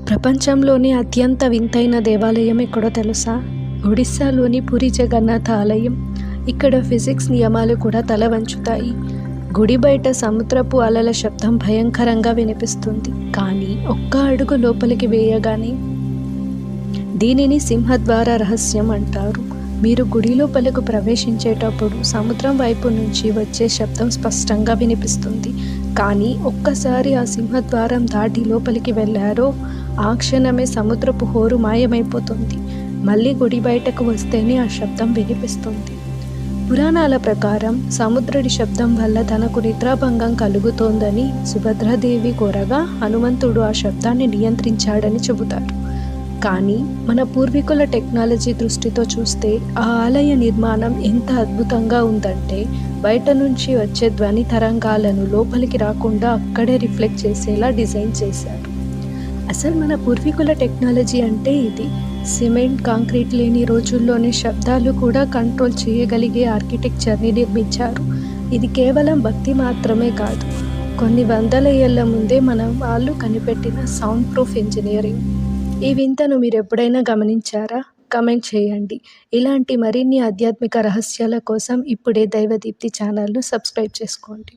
ప్రపంచంలోనే అత్యంత వింతైన దేవాలయం ఎక్కడో తెలుసా? ఒడిస్సాలోని పూరి జగన్నాథ ఆలయం. ఇక్కడ ఫిజిక్స్ నియమాలు కూడా తల వంచుతాయి. గుడి బయట సముద్రపు అలల శబ్దం భయంకరంగా వినిపిస్తుంది. కానీ ఒక్క అడుగు లోపలికి వేయగానే దీనిని సింహద్వార రహస్యం అంటారు. మీరు గుడి లోపలకు ప్రవేశించేటప్పుడు సముద్రం వైపు నుంచి వచ్చే శబ్దం స్పష్టంగా వినిపిస్తుంది. కానీ ఒక్కసారి ఆ సింహద్వారం దాటి లోపలికి వెళ్ళారో ఆ క్షణమే సముద్రపు హోరు మాయమైపోతుంది. మళ్ళీ గుడి బయటకు వస్తేనే ఆ శబ్దం వినిపిస్తుంది. పురాణాల ప్రకారం సముద్రుడి శబ్దం వల్ల తనకు నిద్రాభంగం కలుగుతోందని సుభద్రాదేవి కోరగా హనుమంతుడు ఆ శబ్దాన్ని నియంత్రించాడని చెబుతారు. కానీ మన పూర్వీకుల టెక్నాలజీ దృష్టితో చూస్తే ఆ ఆలయ నిర్మాణం ఎంత అద్భుతంగా ఉందంటే బయట నుంచి వచ్చే ధ్వని తరంగాలను లోపలికి రాకుండా అక్కడే రిఫ్లెక్ట్ చేసేలా డిజైన్ చేశారు. అసలు మన పూర్వీకుల టెక్నాలజీ అంటే ఇది. సిమెంట్, కాంక్రీట్ లేని రోజుల్లోనే శబ్దాలు కూడా కంట్రోల్ చేయగలిగే ఆర్కిటెక్చర్ని నిర్మించారు. ఇది కేవలం భక్తి మాత్రమే కాదు, కొన్ని వందల ఏళ్ల ముందే మన వాళ్ళు కనిపెట్టిన సౌండ్ ప్రూఫ్ ఇంజనీరింగ్. ఈ వింతను మీరు ఎప్పుడైనా గమనించారా? కమెంట్ చేయండి. ఇలాంటి మరిన్ని ఆధ్యాత్మిక రహస్యాల కోసం ఇప్పుడే దైవదీప్తి ఛానల్ను సబ్స్క్రైబ్ చేసుకోండి.